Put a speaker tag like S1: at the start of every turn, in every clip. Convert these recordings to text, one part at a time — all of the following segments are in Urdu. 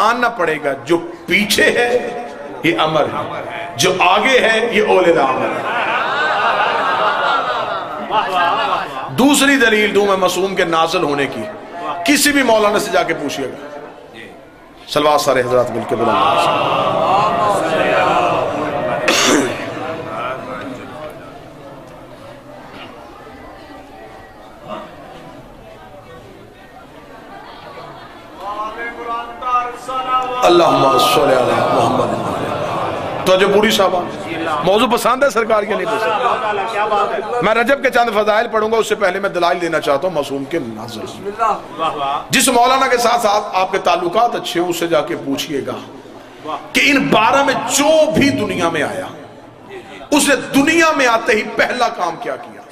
S1: ماننا پڑے گا جو پیچھے ہے یہ امر ہے، جو آگے ہے یہ اولد امر ہے۔ دوسری دلیل دوں میں معصوم کے نازل ہونے کی، کسی بھی مولانا سے جا کے پوچھئے گا، صلوات سارے حضرات مل کے بلند اللہم صلی علی محمد۔ تو جو پوری صاحبہ موضوع پسند ہے سرکار کے نہیں پسند؟ میں رجب کے چند فضائل پڑھوں گا، اس سے پہلے میں دلائل دینا چاہتا ہوں معصوم کے نازل۔ جس مولانا کے ساتھ آپ کے تعلقات اچھے ہیں اس سے جا کے پوچھئے گا کہ ان 12 میں جو بھی دنیا میں آیا اس نے دنیا میں آتے ہی پہلا کام کیا کیا؟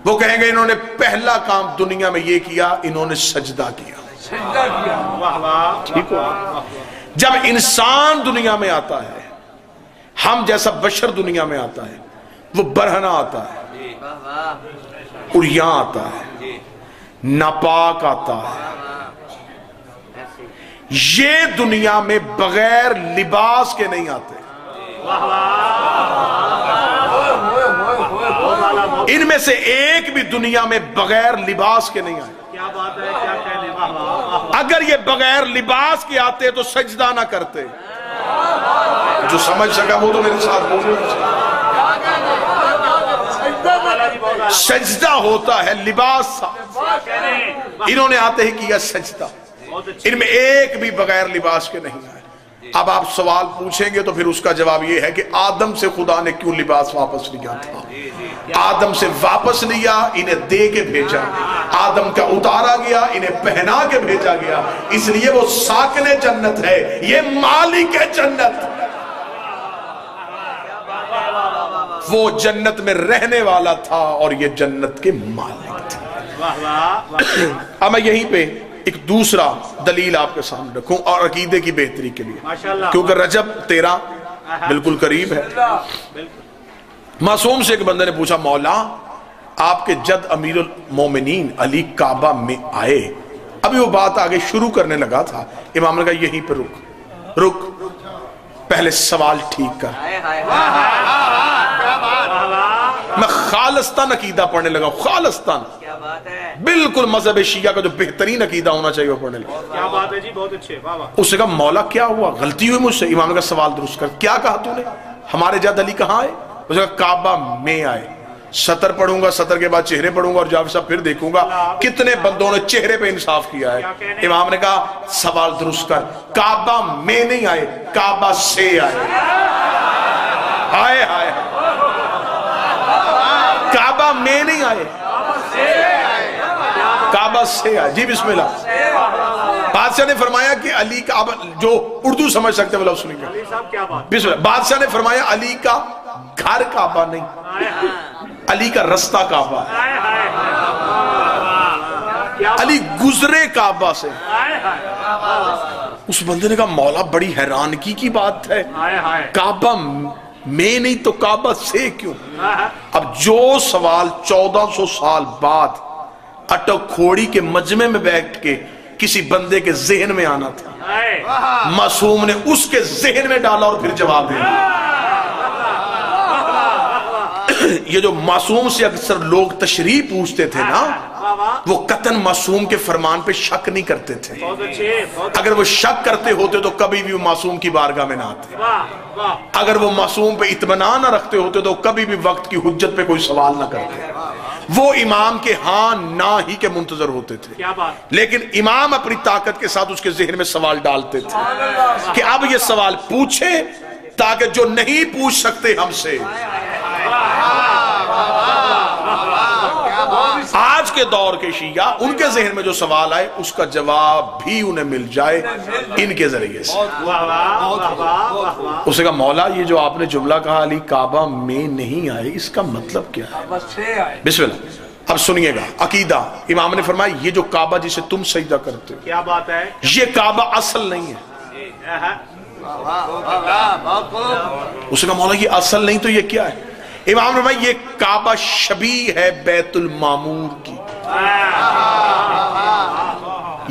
S1: وہ کہیں گے انہوں نے پہلا کام دنیا میں یہ کیا، انہوں نے سجدہ کیا۔ ٹھیک ہو؟ جب انسان دنیا میں آتا ہے، ہم جیسا بشر دنیا میں آتا ہے، وہ برہنہ آتا ہے، عریاں آتا ہے، ناپاک آتا ہے، یہ دنیا میں بغیر لباس کے نہیں آتے۔ ان میں سے ایک بھی دنیا میں بغیر لباس کے نہیں آئے۔ اگر یہ بغیر لباس کے آتے تو سجدہ نہ کرتے۔ جو سمجھ سکا وہ تو میرے ساتھ بولے۔ سجدہ ہوتا ہے لباس، انہوں نے آتے ہی کیا سجدہ، ان میں ایک بھی بغیر لباس کے نہیں آئے۔ اب آپ سوال پوچھیں گے تو پھر اس کا جواب یہ ہے کہ آدم سے خدا نے کیوں لباس واپس لیا تھا؟ آدم سے واپس لیا، انہیں دے کے بھیجا، آدم کا اتارا گیا، انہیں پہنا کے بھیجا گیا، اس لیے وہ ساکن جنت ہے، یہ مالک جنت، وہ جنت میں رہنے والا تھا اور یہ جنت کے مالک تھے۔ اب میں یہیں پہ ایک دوسرا دلیل آپ کے سامنے رکھوں اور عقیدے کی بہتری کے لیے، کیونکہ رجب 13 بالکل قریب ہے۔ معصوم سے ایک بندے نے پوچھا، مولا آپ کے جد امیر المومنین علی کعبہ میں آئے، ابھی وہ بات آگے شروع کرنے لگا تھا، امام نے کہا یہیں پہ رک پہلے سوال ٹھیک کر۔ میں خالصتاً عقیدہ پڑھنے لگا، خالصتاً بالکل مذہب شیعہ کا جو بہترین عقیدہ ہونا چاہیے وہ پڑھنے لگا۔
S2: کیا بات ہے جی، بہت اچھے۔
S1: اس نے کہا مولا کیا ہوا، غلطی ہوئی مجھ سے؟ امام نے کہا سوال درست کر۔ کیا کہا تو نے؟ ہمارے جد علی کہاں آئے؟ اس نے کہا کعبہ میں آئے۔ سطر پڑھوں گا، سطر کے بعد چہرے پڑھوں گا اور جاوید صاحب پھر دیکھوں گا کتنے بندوں نے چہرے پہ انصاف کیا ہے۔ امام نے کہا سوال درست کر، کعبہ میں نہیں آئے، کعبہ سے آئے۔ آئے آئے کعبہ میں نہیں آئے، کعبہ سے آئے۔ جی بسم اللہ۔ بادشاہ نے فرمایا کہ علی کا، جو اردو سمجھ سکتے ہیں وہ لفظ سنیں گے، بسم اللہ۔ بادشاہ نے فرمایا علی کا گھر کعبہ نہیں، علی کا رستہ کعبہ ہے، علی گزرے کعبہ سے۔ اس بندے نے کہا مولا بڑی حیرانگی کی بات ہے، کعبہ میں نہیں تو کعبہ سے کیوں؟ اب جو سوال 1400 سال بعد اٹک کھوڑی کے مجمع میں بیٹھ کے کسی بندے کے ذہن میں آنا تھا، معصوم نے اس کے ذہن میں ڈالا اور پھر جواب دیا۔ یہ جو معصوم سے اکثر لوگ تشریح پوچھتے تھے نا، وہ قطعاً معصوم کے فرمان پہ شک نہیں کرتے تھے۔ اگر وہ شک کرتے ہوتے تو کبھی بھی وہ معصوم کی بارگاہ میں نہ آتے۔ اگر وہ معصوم پہ اطمینان نہ رکھتے ہوتے تو کبھی بھی وقت کی حجت پہ کوئی سوال نہ کرتے۔ وہ امام کے ہاں نہ ہی کے منتظر ہوتے تھے، لیکن امام اپنی طاقت کے ساتھ اس کے ذہن میں سوال ڈالتے تھے کہ اب یہ سوال پوچھے تاکہ جو نہیں پوچھ سکتے ہم سے، آج کے دور کے شیعہ ان کے ذہن میں جو سوال آئے اس کا جواب بھی انہیں مل جائے ان کے ذریعے سے۔ اس نے کہا مولا یہ جو آپ نے جملہ کہا علی کعبہ میں نہیں آئے، اس کا مطلب کیا ہے؟ بسم اللہ۔ اب سنیے گا عقیدہ۔ امام نے فرمایا یہ جو کعبہ جسے تم سجدہ کرتے ہو،
S2: کیا بات ہے،
S1: یہ کعبہ اصل نہیں ہے۔ اس نے کہا مولا یہ اصل نہیں تو یہ کیا ہے؟ امام نے فرمایا یہ کعبہ شبیہ ہے بیت المعمور کی،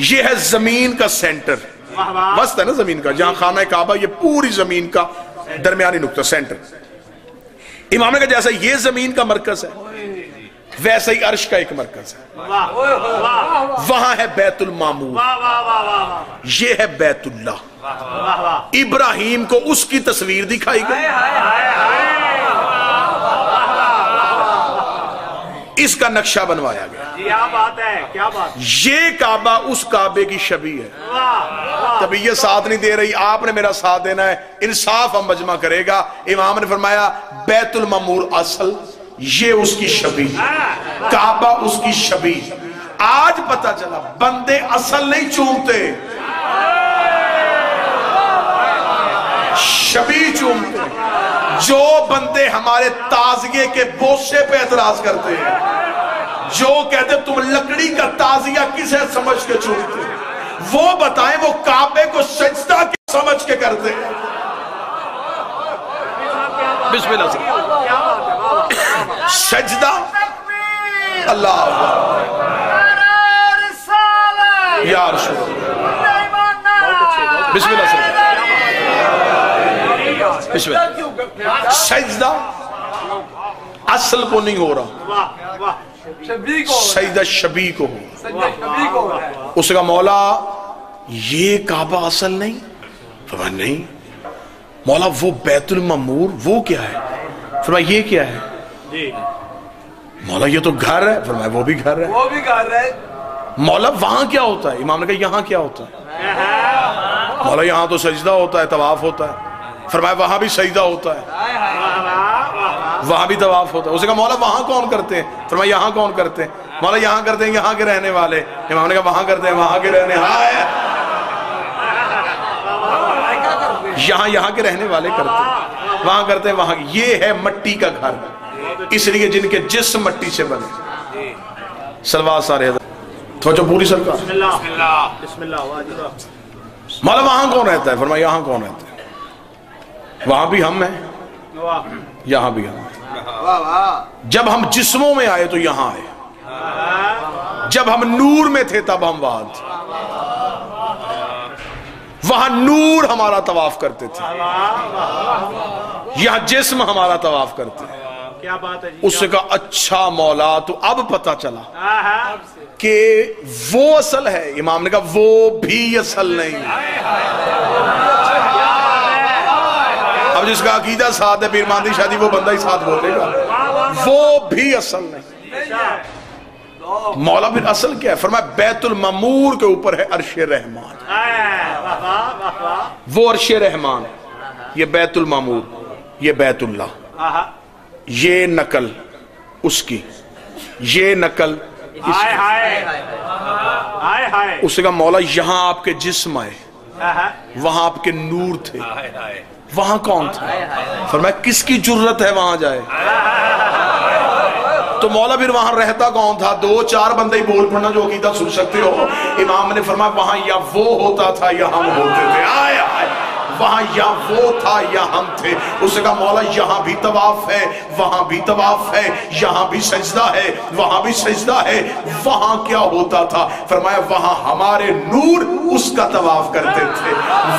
S1: یہ ہے زمین کا سینٹر، وسط ہے نا زمین کا، جہاں خانہ کعبہ، یہ پوری زمین کا درمیانی نقطہ سینٹر۔ امام نے کہا جیسا یہ زمین کا مرکز ہے ویسا ہی عرش کا ایک مرکز ہے، وہاں ہے بیت المعمور، یہ ہے بیت اللہ۔ ابراہیم کو اس کی تصویر دکھائی گئی، اس کا نقشہ بنوایا گیا۔
S2: کیا بات ہے، کیا بات۔
S1: یہ کعبہ اس کعبے کی شبیہ ہے۔ طبیعت ساتھ نہیں دے رہی، آپ نے میرا ساتھ دینا ہے، انصاف ہم مجمع کرے گا۔ امام نے فرمایا بیت المعمور اصل، یہ اس کی شبیہ، کعبہ اس کی شبیہ۔ آج پتا چلا بندے اصل نہیں چومتے، شبیہ چومتے۔ جو بندے ہمارے تازیے کے بوسے پہ اعتراض کرتے ہیں، جو کہتے تم لکڑی کا تازیہ کسے سمجھ کے چومتے، وہ بتائیں وہ کعبے کو سجدہ کی سمجھ کے کرتے ہیں۔ بسم اللہ سے سجدہ اللہ یا رسول بسم اللہ سے بسم اللہ۔ سجدہ اصل کو نہیں ہو رہا، سجدہ شبیہ کو ہو۔ اس کا مولا یہ کعبہ اصل نہیں، فرمایا نہیں مولا وہ بیت المعمور وہ کیا ہے، فرمایا یہ کیا ہے، مولا یہ تو گھر ہے، فرمایا وہ بھی گھر ہے۔ مولا وہاں کیا ہوتا ہے، امام نے کہا یہاں کیا ہوتا ہے، مولا یہاں تو سجدہ ہوتا ہے، طواف ہوتا ہے، فرمایا وہاں بھی سجدہ ہوتا ہے، وہاں بھی طواف ہوتا ہے۔ اسے کہا مولا وہاں کون کرتے ہیں، فرمایا یہاں کون کرتے ہیں، مولا یہاں کرتے ہیں یہاں کے رہنے والے، امام نے کہا وہاں کرتے ہیں وہاں کے رہنے، یہاں کے رہنے والے کرتے ہیں، وہاں کرتے ہیں وہاں۔ یہ ہے مٹی کا گھر، اس لیے جن کے جسم مٹی سے بنے۔ صلوات سارے حضرت سوچو پوری سرکار
S2: بسم اللہ۔
S1: مولا وہاں کون رہتا ہے، فرمایا یہاں کون رہتا ہے، وہاں بھی ہم ہیں یہاں بھی ہم ہیں۔ جب ہم جسموں میں آئے تو یہاں آئے، جب ہم نور میں تھے تب ہم وہاں تھے، وہاں نور ہمارا طواف کرتے تھے، یہاں جسم ہمارا طواف کرتے ہیں۔
S2: کیا بات ہے جی۔
S1: اس سے کہا اچھا مولا تو اب پتا چلا کہ وہ اصل ہے، امام نے کہا وہ بھی اصل نہیں۔ اب جس کا عقیدہ ساتھ ہے پیر ماندی شادی وہ بندہ ہی ساتھ بولے گا، وہ بھی اصل نہیں۔ مولا پھر اصل کیا ہے، فرمایا بیت المعمور کے اوپر ہے عرش رحمان، وہ عرش رحمان، یہ بیت المعمور، یہ بیت اللہ، یہ نقل اس کی، یہ نقل اس کی۔ اس سے کہا مولا یہاں آپ کے جسم آئے، وہاں آپ کے نور تھے، وہاں کون تھا، فرمایا کس کی جرت ہے وہاں جائے، تو مولا پھر وہاں رہتا کون تھا، دو چار بندے ہی بول پڑنا جو عقیدہ سن سکتے ہو۔ امام نے فرمایا وہاں یا وہ ہوتا تھا یا ہم ہوتے تھے، وہاں یا وہ تھا یا ہم تھے۔ اس نے کہا مولا یہاں بھی طواف ہے، وہاں بھی طواف ہے، یہاں بھی سجدہ ہے، وہاں بھی سجدہ ہے، وہاں کیا ہوتا تھا، فرمایا وہاں ہمارے نور اس کا طواف کرتے تھے،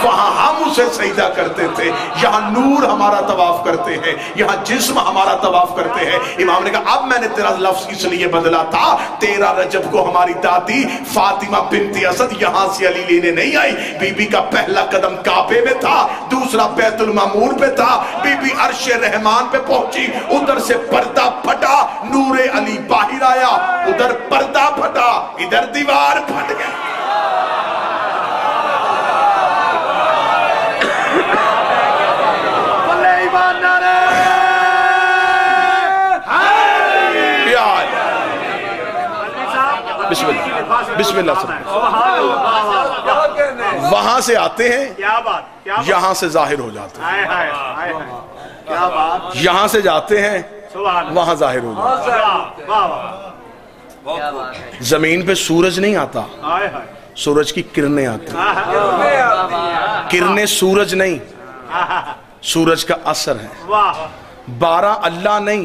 S1: وہاں ہم اسے سجدہ کرتے تھے، یہاں نور ہمارا طواف کرتے ہیں، یہاں جسم ہمارا طواف کرتے ہیں۔ امام نے کہا اب میں نے تیرا لفظ اس لیے بدلا تھا، 13 رجب کو ہماری دادی فاطمہ بنت اسد یہاں سے علی لینے نہیں آئی، بی بی کا پہلا قدم کعبے میں تھا، دوسرا بیت المعمور پہ تھا، بی بی عرش رحمان پہ پہنچی، ادھر سے پردہ پھٹا، نور علی باہر آیا، ادھر پردہ پھٹا، ادھر دیوار پھٹ گیا۔ بسم اللہ بسم اللہ وہاں سے آتے ہیں، یہاں سے ظاہر ہو جاتے ہیں، یہاں سے جاتے ہیں وہاں ظاہر ہو جاتے ہیں۔ زمین پہ سورج نہیں آتا، سورج کی کرنیں آتی ہیں، کرنیں سورج نہیں، سورج کا اثر ہے، 12 اللہ نہیں،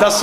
S1: 10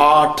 S1: 8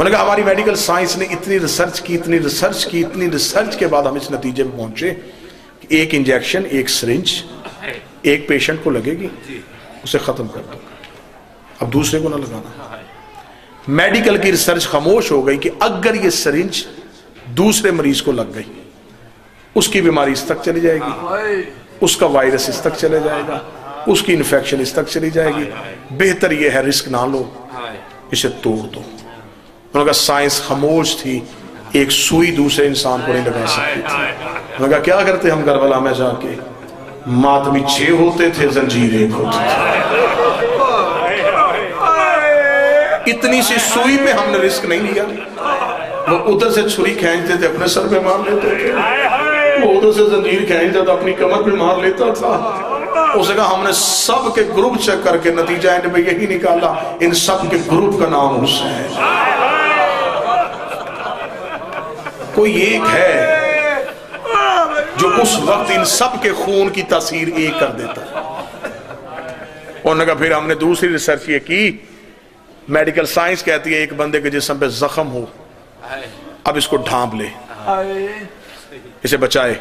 S1: انہوں نے کہا ہماری میڈیکل سائنس نے اتنی ریسرچ کی کے بعد ہم اس نتیجے پہ پہنچے کہ ایک انجیکشن، ایک سرنج ایک پیشنٹ کو لگے گی، اسے ختم کر دو، اب دوسرے کو نہ لگانا۔ میڈیکل کی ریسرچ خاموش ہو گئی کہ اگر یہ سرنج دوسرے مریض کو لگ گئی، اس کی بیماری اس تک چلی جائے گی، اس کا وائرس اس تک چلے جائے گا، اس کی انفیکشن اس تک چلی جائے گی، بہتر یہ ہے رسک نہ لو، اسے توڑ دو۔ انہوں نے کہا سائنس خاموش تھی، ایک سوئی دوسرے انسان کو نہیں لگا سکتی تھی۔ انہوں نے کہا کیا کرتے ہم کربلا میں جا کے؟ ماتمی 6 ہوتے تھے، زنجیر 1 ہوتی تھی۔ اتنی سی سوئی پہ ہم نے رسک نہیں لیا۔ وہ ادھر سے چھری کھینچتے تھے اپنے سر پہ مار لیتے تھے، وہ ادھر سے زنجیر کھینچتا تھا اپنی کمر پہ مار لیتا تھا۔ اس نے کہا ہم نے سب کے گروپ چیک کر کے نتیجہ اینڈ میں یہی نکالا، ان سب کے گروپ کا نام حسین۔ کوئی ایک ہے جو اس وقت ان سب کے خون کی تاثیر ایک کر دیتا ہے۔ انہوں نے کہا پھر ہم نے دوسری ریسرچ یہ کی، میڈیکل سائنس کہتی ہے ایک بندے کے جسم پہ زخم ہو، اب اس کو ڈھانپ لے، اسے بچائے،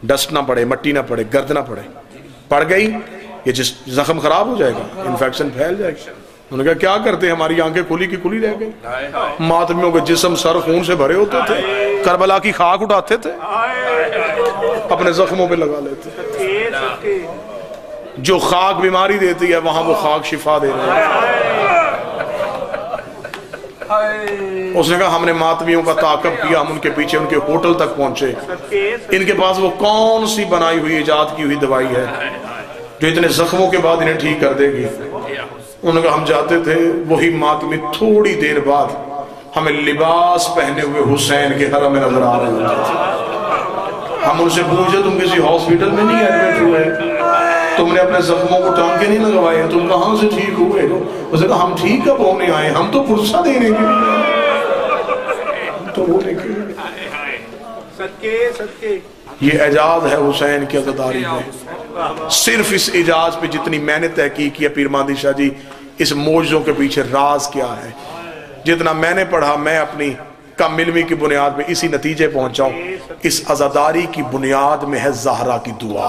S1: ڈسٹ نہ پڑے، مٹی نہ پڑے، گرد نہ پڑے، پڑ گئی یہ زخم خراب ہو جائے گا، انفیکشن پھیل جائے گا۔ انہوں نے کہا کیا کرتے، ہماری آنکھیں کھلی کی کھلی رہ گئی، ماتمیوں کے جسم سر خون سے بھرے ہوتے تھے، کربلا کی خاک اٹھاتے تھے، اپنے زخموں پہ لگا لیتے۔ جو خاک بیماری دیتی ہے وہاں وہ خاک شفا دے رہے ہیں۔ اس نے کہا ہم نے ماتمیوں کا تعاقب کیا، ہم ان کے پیچھے ان کے ہوٹل تک پہنچے، ان کے پاس وہ کون سی بنائی ہوئی ایجاد کی ہوئی دوائی ہے جو اتنے زخموں کے بعد انہیں ٹھیک کر دے گی۔ انہوں نے کہا ہم جاتے تھے، وہی ماتمی تھوڑی دیر بعد ہمیں لباس پہنے ہوئے حسین کے حرم میں نظر آ رہے ہوتے تھے۔ ہم ان سے پوچھے تم کسی ہاسپٹل میں نہیں ایڈمٹ ہوئے، تم نے اپنے زخموں کو ٹانکے نہیں لگوائے، تم کہاں سے ٹھیک ہوئے؟ اس نے کہا ہم ٹھیک کب ہونے آئے، ہم تو پرسہ دینے کے لیے، ہم تو ہونے کے لیے۔ یہ اعجاز ہے حسین کی عزاداری میں۔ صرف اس اعجاز پہ جتنی میں نے تحقیق کی ہے پیر مہدی شاہ جی، اس معجزوں کے پیچھے راز کیا ہے، جتنا میں نے پڑھا میں اپنی کم علمی کی بنیاد پہ اسی نتیجے پہنچا ہوں، اس عزاداری کی بنیاد میں ہے زہرا کی دعا۔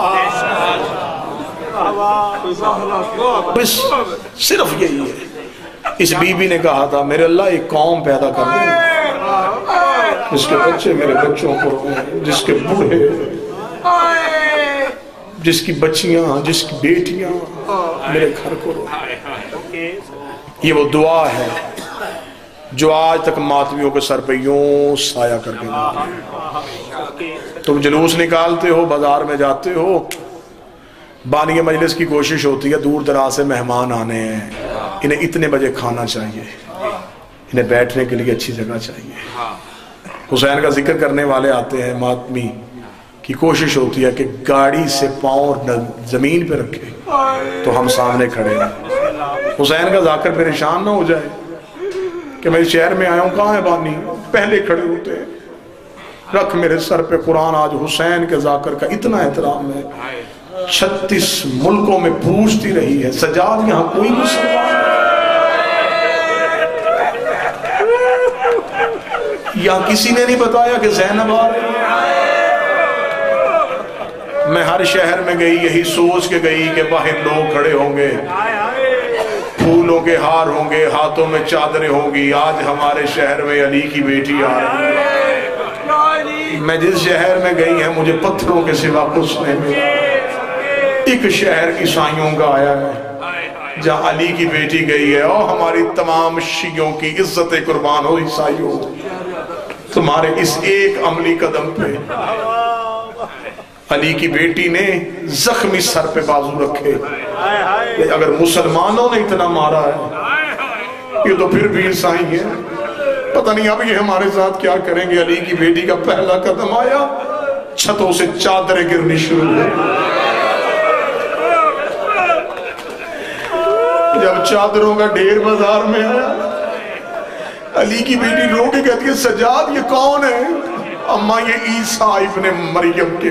S1: بس صرف یہی ہے۔ اس بی بی نے کہا تھا میرے اللہ ایک قوم پیدا کر دیں جس کے بچے میرے بچوں کو روئیں، جس کے بوڑھے، جس کی بچیاں، جس کی بیٹیاں میرے گھر کو روئیں۔ یہ وہ دعا ہے جو آج تک ماتمیوں کے سر پہ یوں سایہ کر کے۔ تم جلوس نکالتے ہو، بازار میں جاتے ہو، بانی مجلس کی کوشش ہوتی ہے دور دراز سے مہمان آنے ہیں، انہیں اتنے بجے کھانا چاہیے، انہیں بیٹھنے کے لیے اچھی جگہ چاہیے۔ حسین کا ذکر کرنے والے آتے ہیں، ماتمی کی کوشش ہوتی ہے کہ گاڑی سے پاؤں زمین پہ رکھے تو ہم سامنے کھڑے ہیں، حسین کا ذاکر پریشان نہ ہو جائے کہ میں شہر میں آیا ہوں، کہاں ہے بانی؟ پہلے کھڑے ہوتے ہیں، رکھ میرے سر پہ قرآن۔ آج حسین کے ذاکر کا اتنا احترام ہے، 36 ملکوں میں پوچھتی رہی ہے سجاد یہاں کوئی مسلمان، یہاں کسی نے نہیں بتایا کہ زینب آ رہی ہے۔ میں ہر شہر میں گئی یہی سوچ کے گئی کہ باہر لوگ کھڑے ہوں گے، پھولوں کے ہار ہوں گے، ہاتھوں میں چادریں ہوں گی، آج ہمارے شہر میں علی کی بیٹی آ رہی ہے۔ میں جس شہر میں گئی ہے مجھے پتھروں کے سوا کچھ نہیں ملا۔ ایک شہر عیسائیوں کا آیا ہے جہاں علی کی بیٹی گئی ہے، اور ہماری تمام شیعوں کی عزت قربان ہو عیسائیوں، تمہارے اس ایک عملی قدم پہ علی کی بیٹی نے زخمی سر پہ بازو رکھے۔ اگر مسلمانوں نے اتنا مارا ہے یہ تو پھر بھی عیسائی ہیں، پتہ نہیں اب یہ ہمارے ساتھ کیا کریں گے۔ علی کی بیٹی کا پہلا قدم آیا، چھتوں سے چادریں گرنی شروع ہوئی۔ جب چادروں کا ڈھیر بازار میں آیا، علی کی بیٹی رو کے کہتی ہے سجاد یہ کون ہے؟ اماں یہ عیسیٰ ابن مریم کے